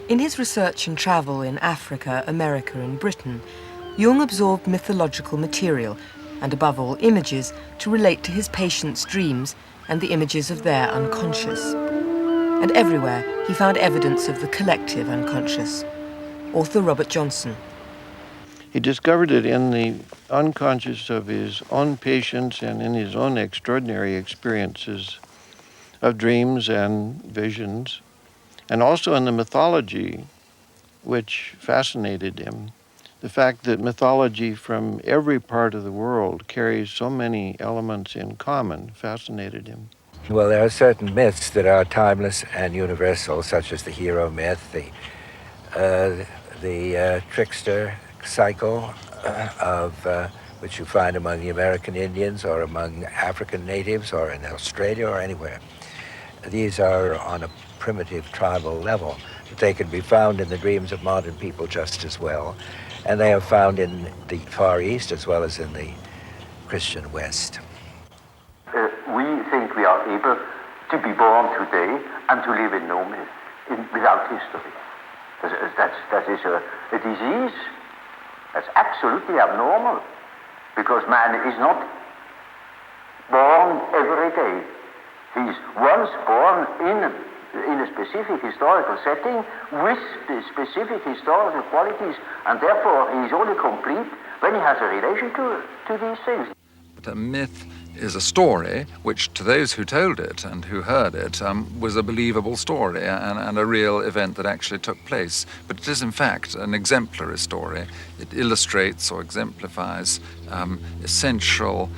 In his research and travel in Africa, America and Britain, Jung absorbed mythological material, and above all images, to relate to his patients' dreams and the images of their unconscious. And everywhere he found evidence of the collective unconscious. Author Robert Johnson. He discovered it in the unconscious of his own patients and in his own extraordinary experiences of dreams and visions, and also in the mythology, which fascinated him. The fact that mythology from every part of the world carries so many elements in common fascinated him. Well, there are certain myths that are timeless and universal, such as the hero myth, the trickster cycle which you find among the American Indians or among African natives or in Australia or anywhere. These are on a primitive tribal level, but they can be found in the dreams of modern people just as well. And they are found in the Far East as well as in the Christian West. We think we are able to be born today and to live in no myth, without history. That is a disease. That's absolutely abnormal, because man is not born every day. He's once born in a specific historical setting with the specific historical qualities, and therefore he is only complete when he has a relation to these things. But a myth is a story which, to those who told it and who heard it, was a believable story and a real event that actually took place. But it is, in fact, an exemplary story. It illustrates or exemplifies essential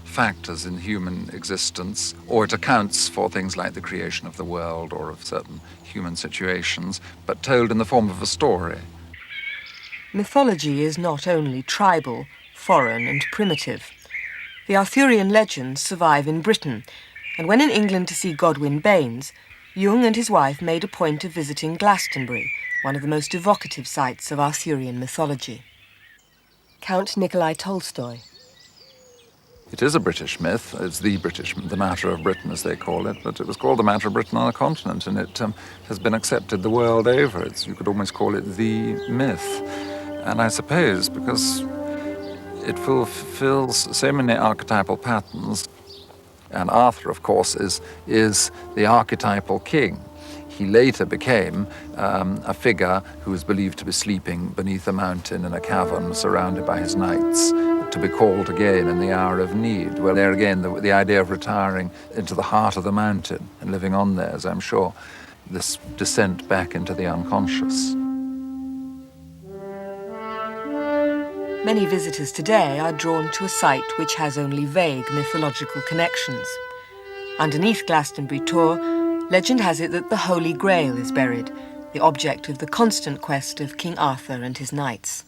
factors in human existence, or it accounts for things like the creation of the world or of certain human situations, but told in the form of a story. Mythology is not only tribal, foreign and primitive. The Arthurian legends survive in Britain, and when in England to see Godwin Baines, Jung and his wife made a point of visiting Glastonbury, one of the most evocative sites of Arthurian mythology. Count Nikolai Tolstoy. It is a British myth. It's the British, the matter of Britain, as they call it, but it was called the matter of Britain on a continent, and it has been accepted the world over. You could almost call it the myth. And I suppose because it fulfills so many archetypal patterns, and Arthur, of course, is the archetypal king. He later became a figure who was believed to be sleeping beneath a mountain in a cavern surrounded by his knights, to be called again in the hour of need. Well, there again, the idea of retiring into the heart of the mountain and living on there, as I'm sure, this descent back into the unconscious. Many visitors today are drawn to a site which has only vague mythological connections. Underneath Glastonbury Tor, legend has it that the Holy Grail is buried, the object of the constant quest of King Arthur and his knights.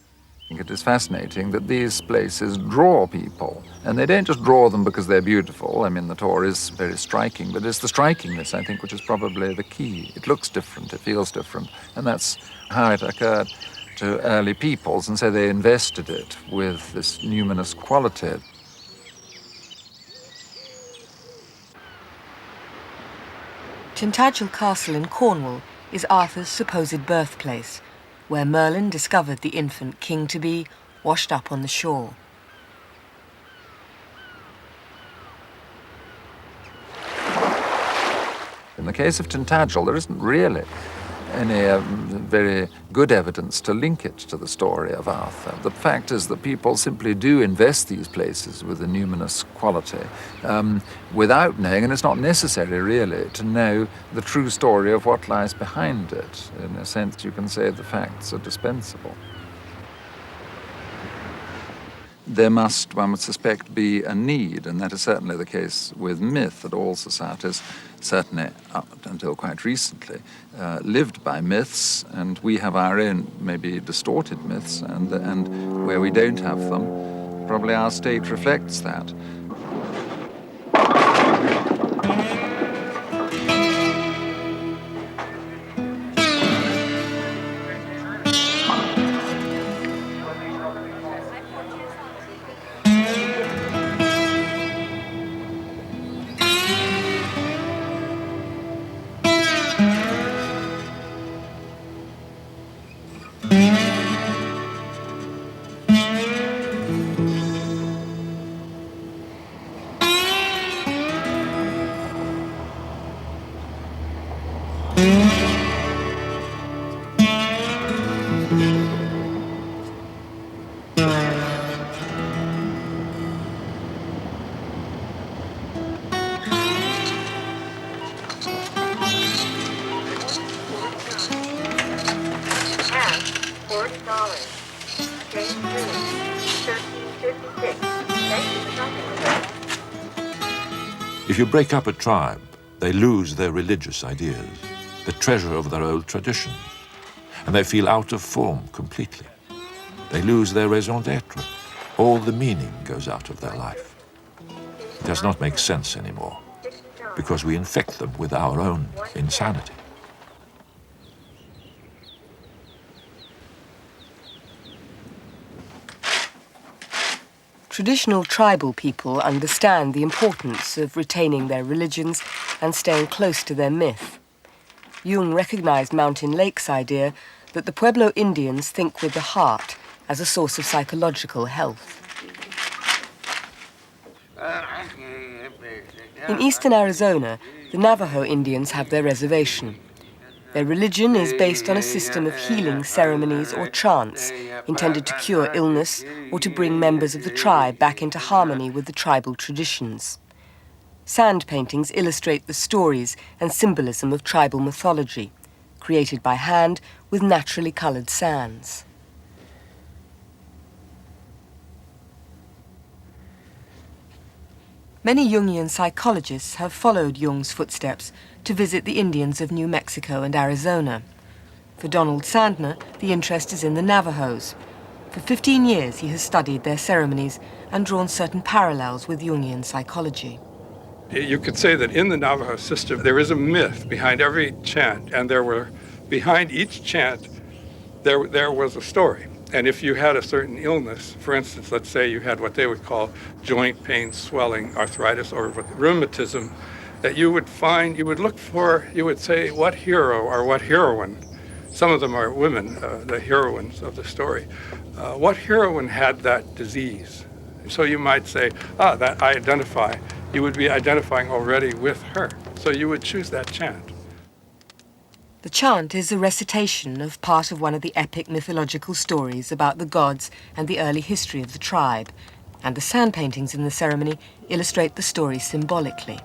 It is fascinating that these places draw people, and they don't just draw them because they're beautiful. I mean, the Tor is very striking, but it's the strikingness, I think, which is probably the key. It looks different, it feels different, and that's how it occurred to early peoples, and so they invested it with this numinous quality. Tintagel Castle in Cornwall is Arthur's supposed birthplace, where Merlin discovered the infant king to be washed up on the shore. In the case of Tintagel, there isn't really any very good evidence to link it to the story of Arthur. The fact is that people simply do invest these places with a numinous quality without knowing, and it's not necessary really, to know the true story of what lies behind it. In a sense, you can say the facts are dispensable. There must, one would suspect, be a need, and that is certainly the case with myth, that all societies, certainly up until quite recently, lived by myths, and we have our own, maybe distorted myths, and where we don't have them, probably our state reflects that. If you break up a tribe, they lose their religious ideas, the treasure of their old traditions, and they feel out of form completely. They lose their raison d'etre. All the meaning goes out of their life. It does not make sense anymore, because we infect them with our own insanity. Traditional tribal people understand the importance of retaining their religions and staying close to their myth. Jung recognized Mountain Lake's idea that the Pueblo Indians think with the heart as a source of psychological health. In eastern Arizona, the Navajo Indians have their reservation. Their religion is based on a system of healing ceremonies or chants intended to cure illness or to bring members of the tribe back into harmony with the tribal traditions. Sand paintings illustrate the stories and symbolism of tribal mythology, created by hand with naturally colored sands. Many Jungian psychologists have followed Jung's footsteps to visit the Indians of New Mexico and Arizona. For Donald Sandner, the interest is in the Navajos. For 15 years, he has studied their ceremonies and drawn certain parallels with Jungian psychology. You could say that in the Navajo system, there is a myth behind every chant, and behind each chant, there was a story. And if you had a certain illness, for instance, let's say you had what they would call joint pain, swelling, arthritis, or rheumatism, that you would say, what hero or what heroine, some of them are women, the heroines of the story, what heroine had that disease? So you might say, that I identify. You would be identifying already with her. So you would choose that chant. The chant is a recitation of part of one of the epic mythological stories about the gods and the early history of the tribe, and the sand paintings in the ceremony illustrate the story symbolically.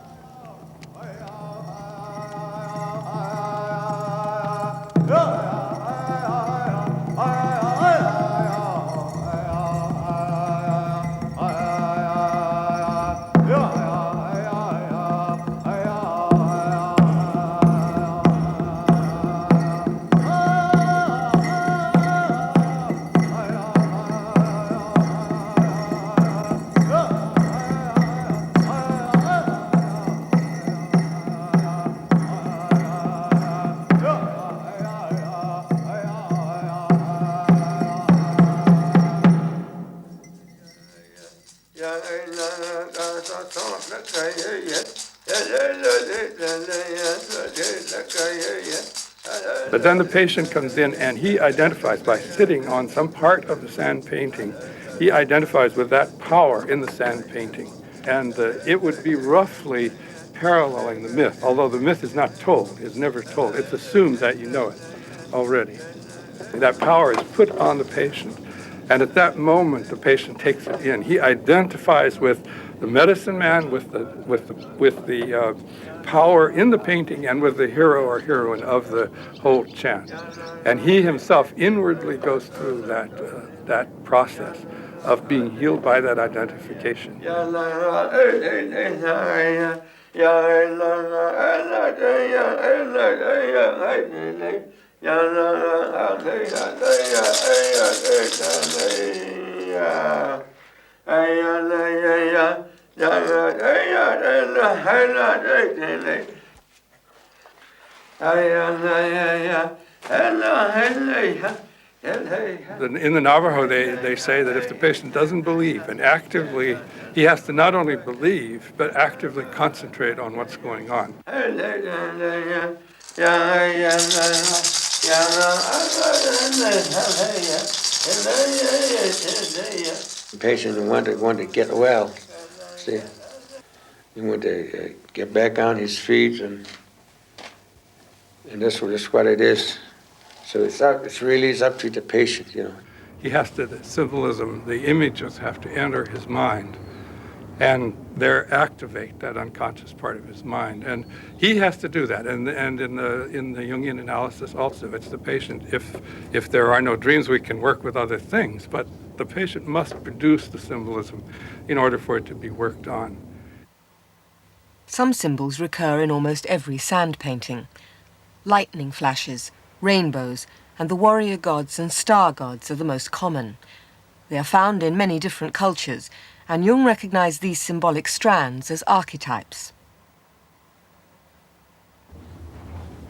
But then the patient comes in and he identifies by sitting on some part of the sand painting. He identifies with that power in the sand painting. And it would be roughly paralleling the myth, although the myth is not told, is never told. It's assumed that you know it already. That power is put on the patient. And at that moment, the patient takes it in. He identifies with the medicine man, with the power in the painting, and with the hero or heroine of the whole chant. And he himself inwardly goes through that process of being healed by that identification. In the Navajo, they say that if the patient doesn't believe and actively, he has to not only believe, but actively concentrate on what's going on. The patient wanted to get well, see. He wanted to get back on his feet, and that's what it is. So it's up to the patient, you know. He has to, the symbolism, the images have to enter his mind. And there activate that unconscious part of his mind. And he has to do that. And in the Jungian analysis also, it's the patient. If there are no dreams, we can work with other things, but the patient must produce the symbolism in order for it to be worked on. Some symbols recur in almost every sand painting. Lightning flashes, rainbows, and the warrior gods and star gods are the most common. They are found in many different cultures, and Jung recognized these symbolic strands as archetypes.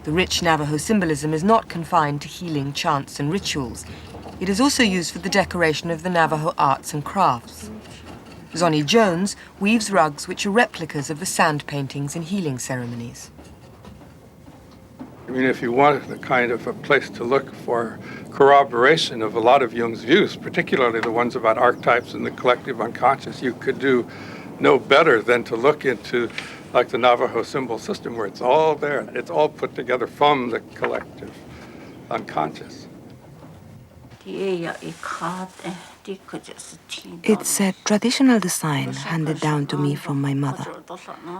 The rich Navajo symbolism is not confined to healing chants and rituals. It is also used for the decoration of the Navajo arts and crafts. Zonnie Jones weaves rugs which are replicas of the sand paintings in healing ceremonies. I mean, if you wanted a kind of a place to look for corroboration of a lot of Jung's views, particularly the ones about archetypes and the collective unconscious, you could do no better than to look into like the Navajo symbol system, where it's all there. It's all put together from the collective unconscious. It's a traditional design handed down to me from my mother.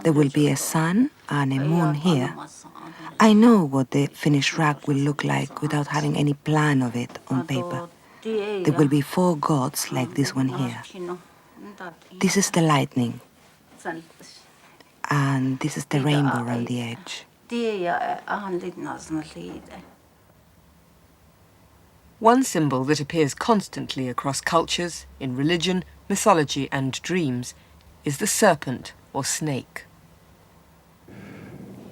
There will be a sun and a moon here. I know what the finished rug will look like without having any plan of it on paper. There will be 4 gods like this one here. This is the lightning. And this is the rainbow around the edge. One symbol that appears constantly across cultures, in religion, mythology, and dreams, is the serpent or snake.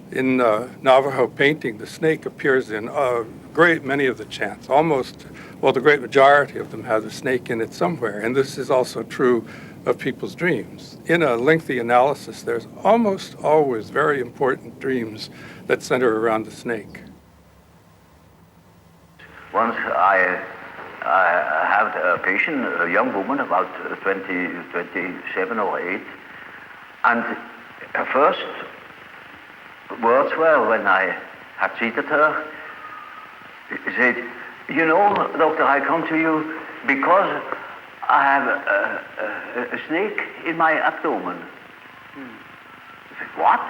In Navajo painting, the snake appears in a great many of the chants. The great majority of them have the snake in it somewhere, and this is also true of people's dreams. In a lengthy analysis, there's almost always very important dreams that center around the snake. Once I had a patient, a young woman, about 27 or 8, and her first words were, when I had treated her, she said, "You know, doctor, I come to you because I have a snake in my abdomen." I said, "What?"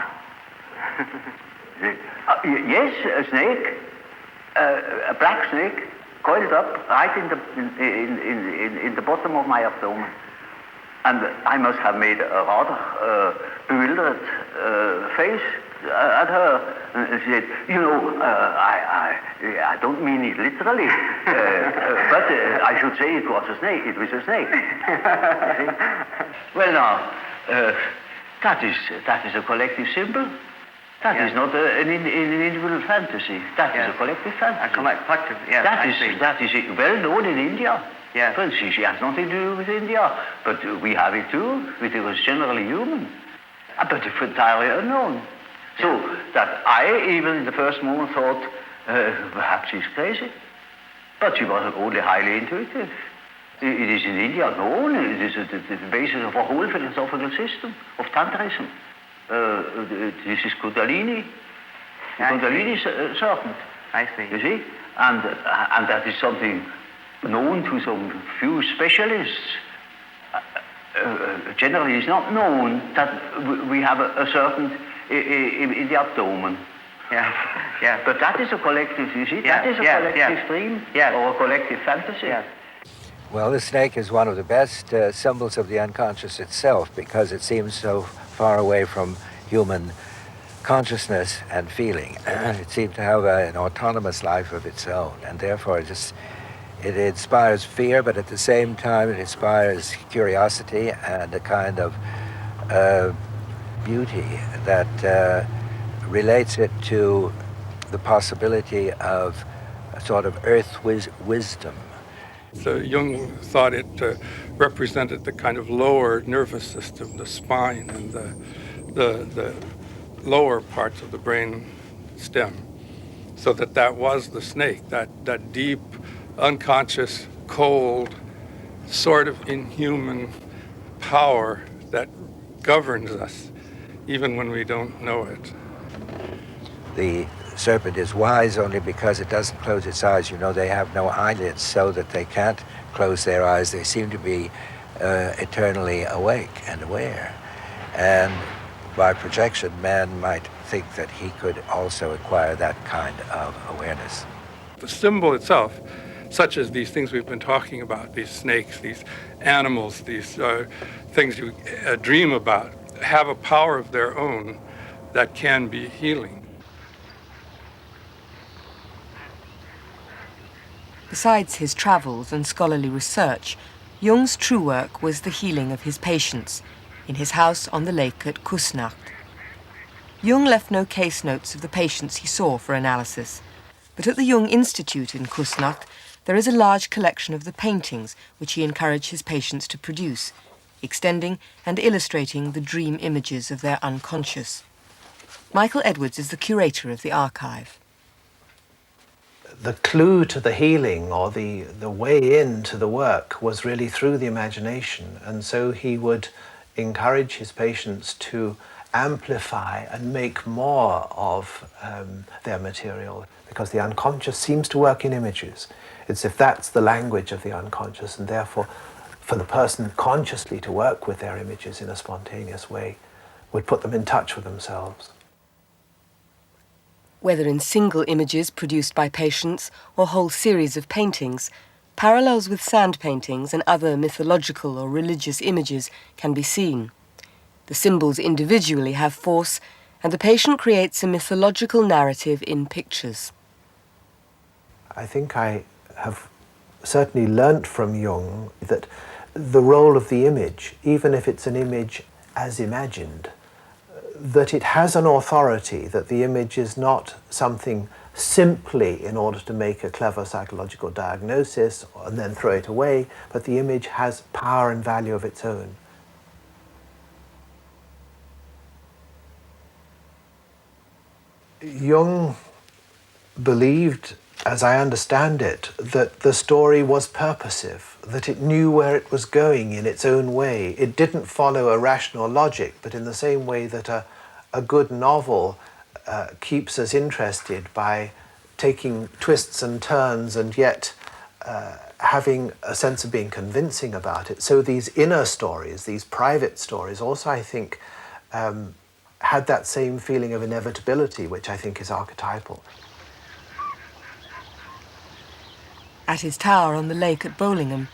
Said, "Yes, a snake, a black snake, coiled up right in the bottom of my abdomen." And I must have made a rather bewildered face at her. And she said, "You know, I don't mean it literally, but I should say it was a snake. It was a snake." Well, now, that is a collective symbol. That is not an individual fantasy. That is a collective fantasy. A collective, yes. That is well known in India. Yes. Well, she has nothing to do with India, but we have it too. It was generally human, but entirely unknown. So that I, even in the first moment, thought, perhaps she's crazy. But she was only highly intuitive. It is in India known. It is the basis of a whole philosophical system of Tantrism. This is Kundalini. Kundalini serpent. I see. You see? And that is something known to some few specialists. Generally, it's not known that we have a serpent in the abdomen. Yeah. But that is a collective, you see? Yeah. That is a collective dream or a collective fantasy. Yeah. Well, the snake is one of the best symbols of the unconscious itself, because it seems so far away from human consciousness and feeling. It seems to have an autonomous life of its own, and therefore it inspires fear, but at the same time it inspires curiosity and a kind of beauty that relates it to the possibility of a sort of earth wisdom. So Jung thought it represented the kind of lower nervous system, the spine and the lower parts of the brain stem, so that was the snake, that deep, unconscious, cold, sort of inhuman power that governs us, even when we don't know it. The serpent is wise only because it doesn't close its eyes. You know, they have no eyelids, so that they can't close their eyes. They seem to be eternally awake and aware. And by projection, man might think that he could also acquire that kind of awareness. The symbol itself, such as these things we've been talking about, these snakes, these animals, these things you dream about, have a power of their own that can be healing. Besides his travels and scholarly research, Jung's true work was the healing of his patients in his house on the lake at Kusnacht. Jung left no case notes of the patients he saw for analysis, but at the Jung Institute in Kusnacht there is a large collection of the paintings which he encouraged his patients to produce, extending and illustrating the dream images of their unconscious. Michael Edwards is the curator of the archive. The clue to the healing, or the way into the work, was really through the imagination, and so he would encourage his patients to amplify and make more of their material, because the unconscious seems to work in images. It's if that's the language of the unconscious, and therefore for the person consciously to work with their images in a spontaneous way would put them in touch with themselves. Whether in single images produced by patients or whole series of paintings, parallels with sand paintings and other mythological or religious images can be seen. The symbols individually have force, and the patient creates a mythological narrative in pictures. I think I have certainly learnt from Jung that the role of the image, even if it's an image as imagined, that it has an authority, that the image is not something simply in order to make a clever psychological diagnosis and then throw it away, but the image has power and value of its own. Jung believed, as I understand it, that the story was purposive, that it knew where it was going in its own way. It didn't follow a rational logic, but in the same way that a good novel keeps us interested by taking twists and turns and yet having a sense of being convincing about it. So these inner stories, these private stories, also I think had that same feeling of inevitability, which I think is archetypal. At his tower on the lake at Bowlingham,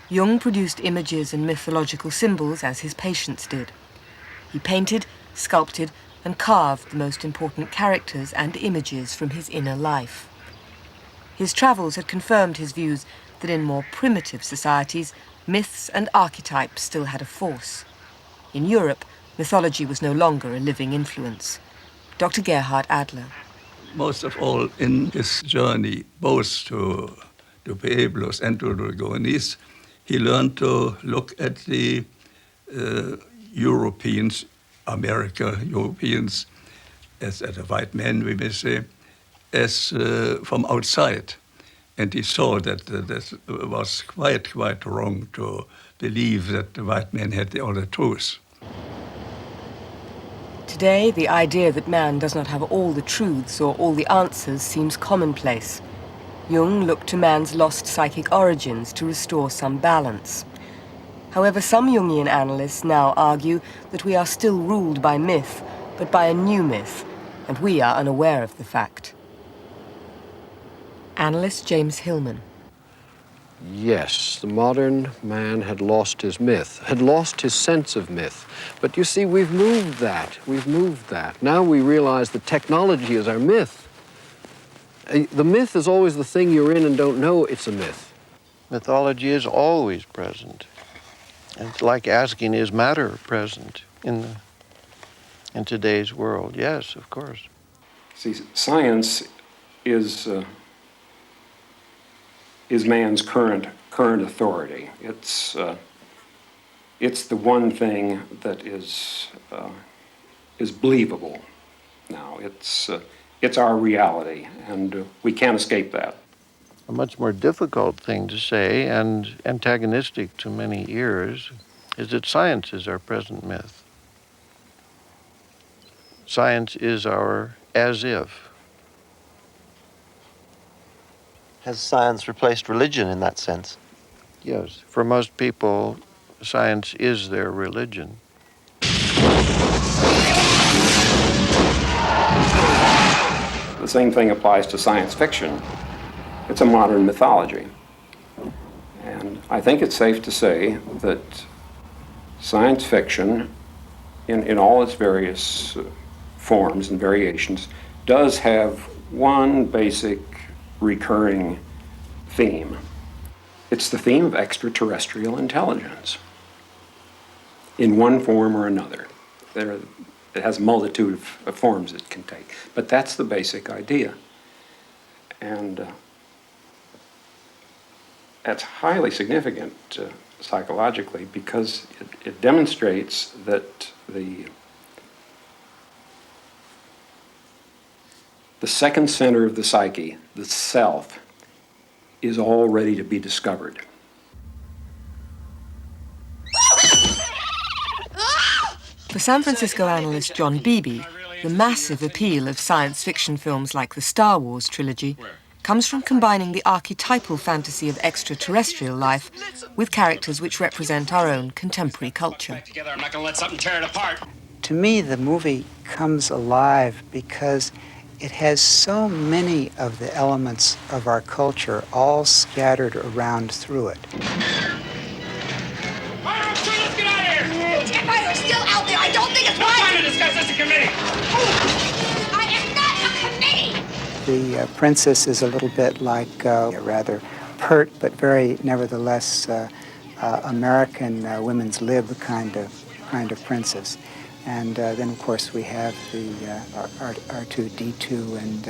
Jung produced images and mythological symbols as his patients did. He painted, sculpted, and carved the most important characters and images from his inner life. His travels had confirmed his views that in more primitive societies, myths and archetypes still had a force. In Europe, mythology was no longer a living influence. Dr. Gerhard Adler. Most of all, in his journey, both to pueblos and to the colonies, he learned to look at the Europeans, Europeans, as a white man, we may say, as from outside. And he saw that that was quite wrong to believe that the white man had all the truth. Today, the idea that man does not have all the truths or all the answers seems commonplace. Jung looked to man's lost psychic origins to restore some balance. However, some Jungian analysts now argue that we are still ruled by myth, but by a new myth, and we are unaware of the fact. Analyst James Hillman. Yes, the modern man had lost his myth, had lost his sense of myth. But you see, we've moved that. Now we realize that technology is our myth. The myth is always the thing you're in and don't know it's a myth. Mythology is always present. It's like asking, is matter present in today's world? Yes, of course. See, science is man's current authority. It's the one thing that is believable now. It's our reality, and we can't escape that. A much more difficult thing to say, and antagonistic to many ears, is that science is our present myth. Science is our as if. Has science replaced religion in that sense? Yes, for most people, science is their religion. the same thing applies to science fiction. It's a modern mythology. And I think it's safe to say that science fiction, in all its various forms and variations, does have one basic recurring theme. It's the theme of extraterrestrial intelligence in one form or another. It has a multitude of forms it can take, but that's the basic idea. And that's highly significant psychologically because it demonstrates that the second center of the psyche, the self, is all ready to be discovered. For San Francisco analyst John Beebe, the massive appeal of science fiction films like the Star Wars trilogy comes from combining the archetypal fantasy of extraterrestrial life with characters which represent our own contemporary culture. I'm not going to let something tear it apart. To me, the movie comes alive because it has so many of the elements of our culture all scattered around through it. Let's get out of here! It's still out there. I don't think it's right. Time to discuss this in committee. I am not a committee. The princess is a little bit like a rather pert but very, nevertheless, American women's lib kind of princess. And then, of course, we have the R2-D2 and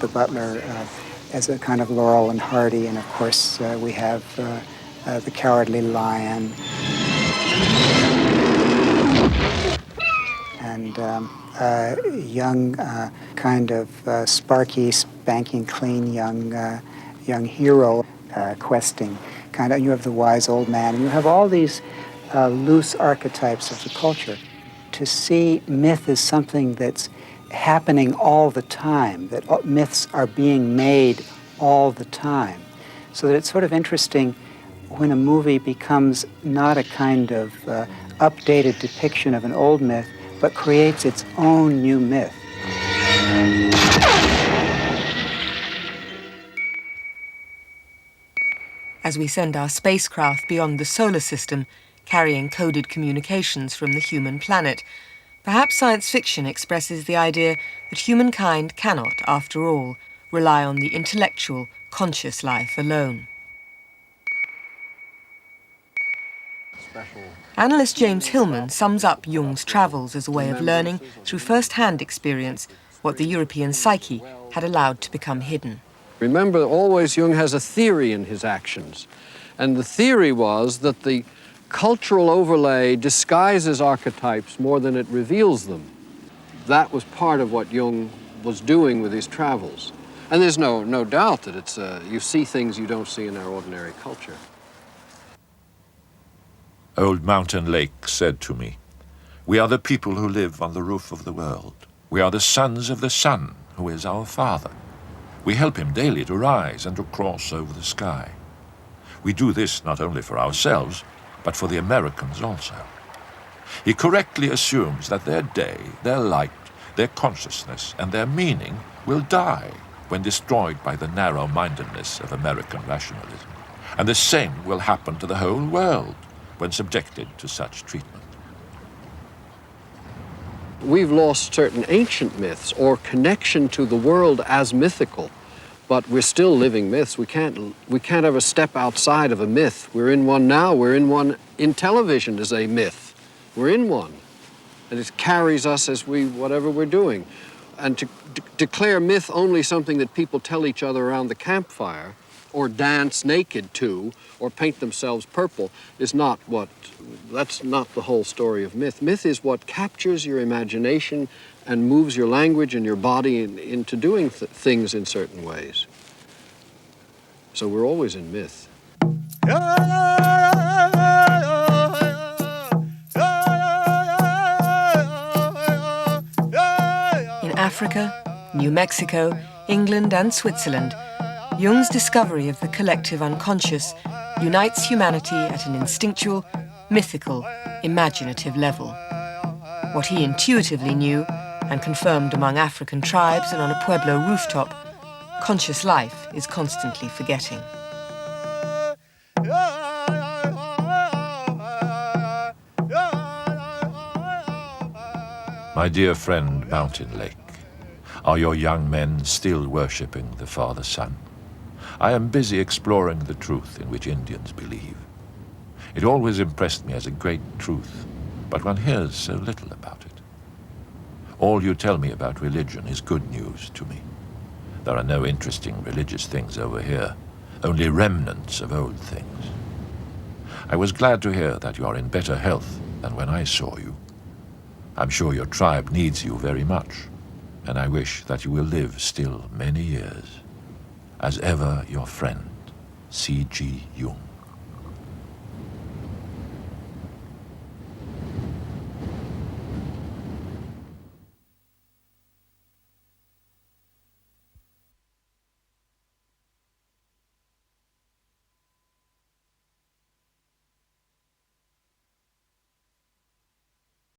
the butler as a kind of Laurel and Hardy. And, of course, we have the Cowardly Lion. And young, kind of sparky, spanking clean young hero questing. Kind of, you have the wise old man. And you have all these loose archetypes of the culture. To see myth as something that's happening all the time, that myths are being made all the time. So that it's sort of interesting when a movie becomes not a kind of updated depiction of an old myth, but creates its own new myth. As we send our spacecraft beyond the solar system, carrying coded communications from the human planet, perhaps science fiction expresses the idea that humankind cannot, after all, rely on the intellectual, conscious life alone. Analyst James Hillman sums up Jung's travels as a way of learning through first-hand experience what the European psyche had allowed to become hidden. Remember, always Jung has a theory in his actions, and the theory was that the cultural overlay disguises archetypes more than it reveals them. That was part of what Jung was doing with his travels. And there's no doubt that it's you see things you don't see in our ordinary culture. Old Mountain Lake said to me, "We are the people who live on the roof of the world. We are the sons of the sun, who is our father. We help him daily to rise and to cross over the sky. We do this not only for ourselves, but for the Americans also." He correctly assumes that their day, their light, their consciousness, and their meaning will die when destroyed by the narrow-mindedness of American rationalism. And the same will happen to the whole world when subjected to such treatment. We've lost certain ancient myths or connection to the world as mythical, but we're still living myths. We can't ever step outside of a myth. We're in one now. We're in one in television as a myth. We're in one. And it carries us as whatever we're doing. And to declare myth only something that people tell each other around the campfire, or dance naked to, or paint themselves purple, that's not the whole story of myth. Myth is what captures your imagination and moves your language and your body into doing things in certain ways. So we're always in myth. In Africa, New Mexico, England and Switzerland, Jung's discovery of the collective unconscious unites humanity at an instinctual, mythical, imaginative level. What he intuitively knew and confirmed among African tribes and on a Pueblo rooftop, conscious life is constantly forgetting. My dear friend Mountain Lake, are your young men still worshipping the Father Sun? I am busy exploring the truth in which Indians believe. It always impressed me as a great truth, but one hears so little about it. All you tell me about religion is good news to me. There are no interesting religious things over here, only remnants of old things. I was glad to hear that you are in better health than when I saw you. I'm sure your tribe needs you very much, and I wish that you will live still many years. As ever, your friend, C.G. Jung.